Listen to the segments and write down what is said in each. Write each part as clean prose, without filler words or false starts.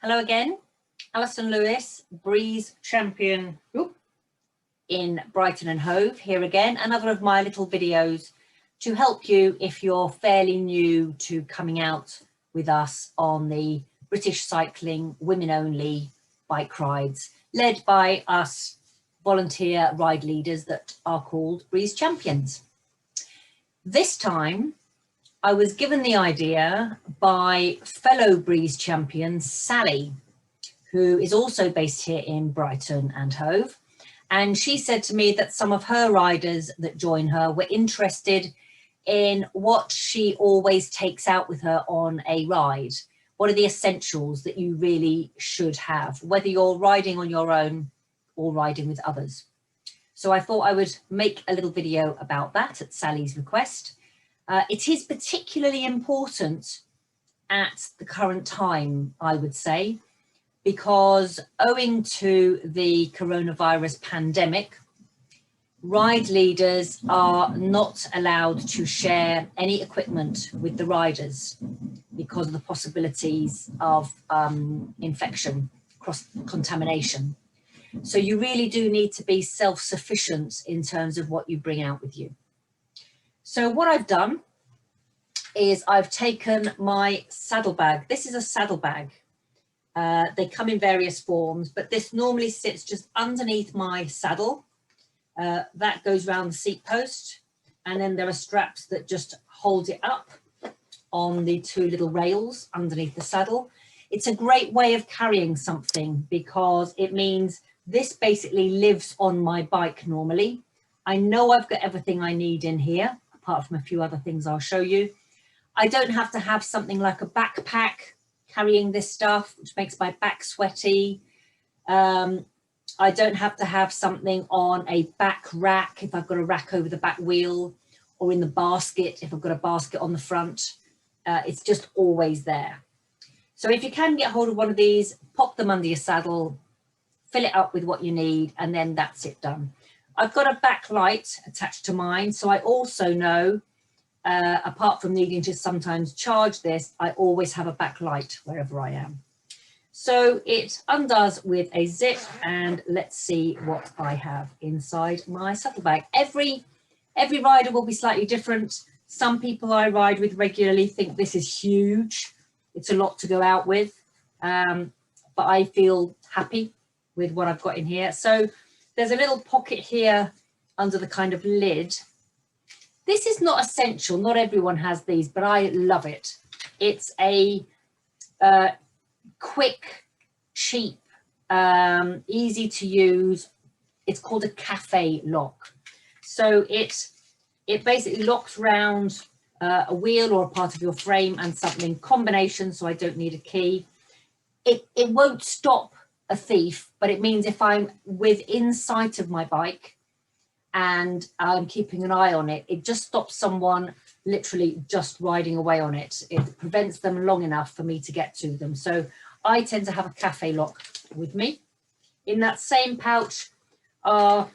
Hello again, Alison Lewis, Breeze Champion in Brighton and Hove, here again, another of my little videos to help you if you're fairly new to coming out with us on the British cycling women only bike rides, led by us volunteer ride leaders that are called Breeze Champions. This time, I was given the idea by fellow Breeze champion, Sally, who is also based here in Brighton and Hove. And she said to me that some of her riders that join her were interested in what she always takes out with her on a ride. What are the essentials that you really should have, whether you're riding on your own or riding with others. So I thought I would make a little video about that at Sally's request. It is particularly important at the current time, I would say, because owing to the coronavirus pandemic, ride leaders are not allowed to share any equipment with the riders because of the possibilities of infection, cross-contamination. So you really do need to be self-sufficient in terms of what you bring out with you. So what I've done is I've taken my saddlebag. This is a saddlebag. They come in various forms, but this normally sits just underneath my saddle. That goes around the seat post, and then there are straps that just hold it up on the two little rails underneath the saddle. It's a great way of carrying something because it means this basically lives on my bike normally. I know I've got everything I need in here, apart from a few other things I'll show you. I don't have to have something like a backpack carrying this stuff, which makes my back sweaty. I don't have to have something on a back rack if I've got a rack over the back wheel, or in the basket if I've got a basket on the front. It's just always there. So if you can get hold of one of these, pop them under your saddle, fill it up with what you need, and then that's it done. I've got a backlight attached to mine, so I also know, apart from needing to sometimes charge this, I always have a backlight wherever I am. So it undoes with a zip, and let's see what I have inside my saddlebag. Every rider will be slightly different. Some people I ride with regularly think this is huge. It's a lot to go out with, but I feel happy with what I've got in here. So there's a little pocket here under the kind of lid. This is not essential, not everyone has these, but I love it. It's a quick, cheap, easy to use. It's called a cafe lock. So it basically locks round a wheel or a part of your frame and something combination, so I don't need a key. It won't stop a thief, but it means if I'm within sight of my bike and I'm keeping an eye on it, it just stops someone literally just riding away on it. It prevents them long enough for me to get to them. So I tend to have a cafe lock with me. In that same pouch are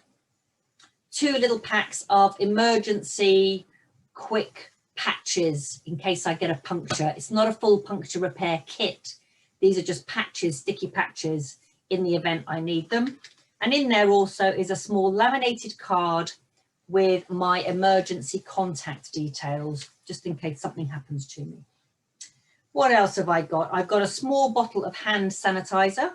two little packs of emergency quick patches in case I get a puncture. It's not a full puncture repair kit. These are just patches, sticky patches, in the event I need them. And in there also is a small laminated card with my emergency contact details, just in case something happens to me. What else have I got? I've got a small bottle of hand sanitizer,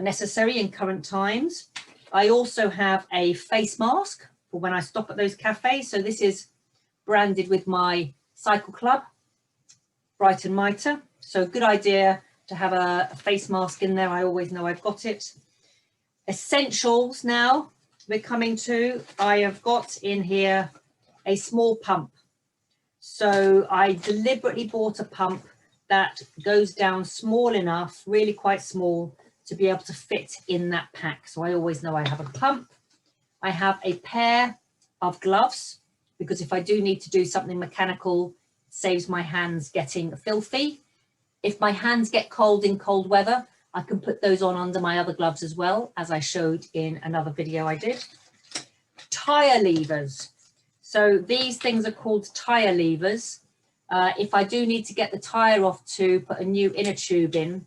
necessary in current times. I also have a face mask for when I stop at those cafes. So this is branded with my cycle club, Brighton Mitre. So good idea to have a face mask in there. I always know I've got it. Essentials now we're coming to. I have got in here a small pump. So I deliberately bought a pump that goes down small enough, really quite small, to be able to fit in that pack. So I always know I have a pump. I have a pair of gloves, because if I do need to do something mechanical, it saves my hands getting filthy. If my hands get cold in cold weather, I can put those on under my other gloves as well, as I showed in another video I did. Tire levers. So these things are called tire levers. If I do need to get the tire off to put a new inner tube in,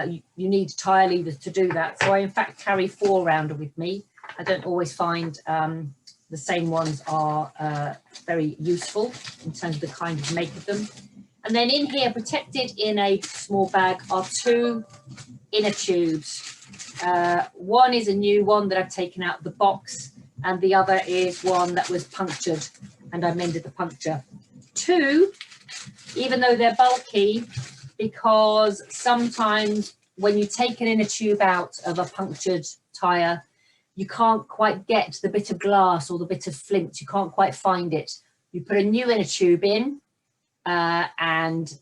you need tyre levers to do that. So I in fact carry 4 around with me. I don't always find the same ones are very useful in terms of the kind of make of them. And then in here, protected in a small bag, are 2 inner tubes. One is a new one that I've taken out of the box, and the other is one that was punctured, and I mended the puncture. 2, even though they're bulky, because sometimes when you take an inner tube out of a punctured tyre, you can't quite get the bit of glass or the bit of flint, you can't quite find it. You put a new inner tube in, and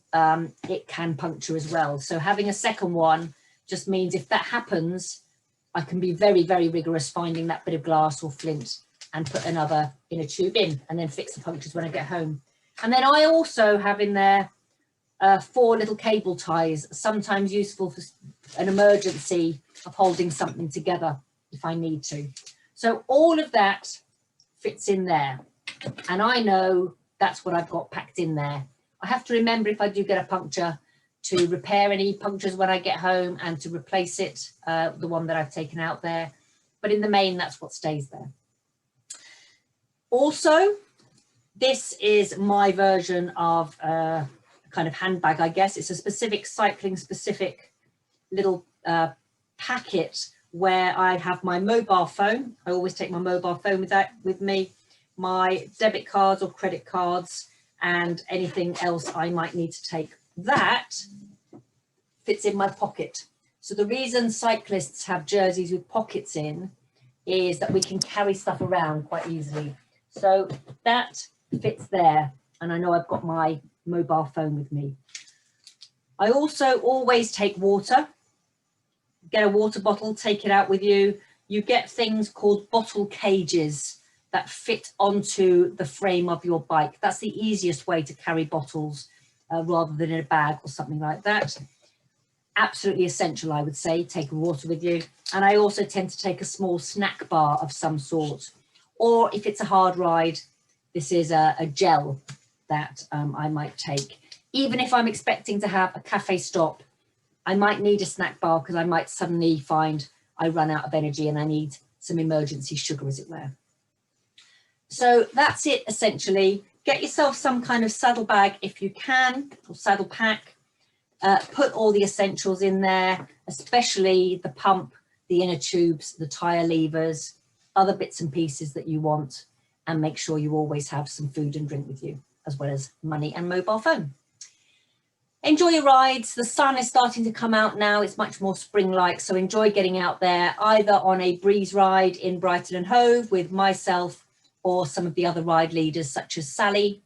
it can puncture as well. So having a second one just means if that happens, I can be very, very rigorous finding that bit of glass or flint and put another inner tube in and then fix the punctures when I get home. And then I also have in there 4 little cable ties, sometimes useful for an emergency of holding something together if I need to. So all of that fits in there, and I know that's what I've got packed in there. I have to remember if I do get a puncture to repair any punctures when I get home and to replace it, the one that I've taken out there. But in the main, that's what stays there. Also, this is my version of a kind of handbag, I guess. It's a specific cycling specific little packet where I have my mobile phone. I always take my mobile phone with me, my debit cards or credit cards, and anything else I might need to take. That fits in my pocket. So the reason cyclists have jerseys with pockets in is that we can carry stuff around quite easily. So that fits there, and I know I've got my mobile phone with me. I also always take water. Get a water bottle, take it out with you. You get things called bottle cages that fit onto the frame of your bike. That's the easiest way to carry bottles rather than in a bag or something like that. Absolutely essential, I would say, take water with you. And I also tend to take a small snack bar of some sort. Or if it's a hard ride, this is a gel that I might take. Even if I'm expecting to have a cafe stop, I might need a snack bar because I might suddenly find I run out of energy and I need some emergency sugar, as it were. So that's it, essentially. Get yourself some kind of saddle bag if you can, or saddle pack. Put all the essentials in there, especially the pump, the inner tubes, the tyre levers, other bits and pieces that you want, and make sure you always have some food and drink with you, as well as money and mobile phone. Enjoy your rides. The sun is starting to come out now. It's much more spring-like, so enjoy getting out there, either on a breeze ride in Brighton and Hove with myself or some of the other ride leaders such as Sally,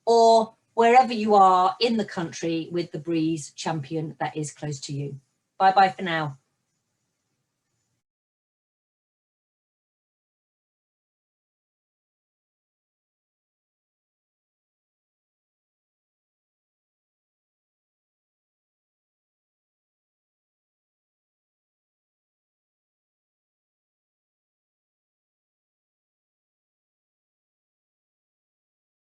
or wherever you are in the country with the Breeze champion that is close to you. Bye-bye for now.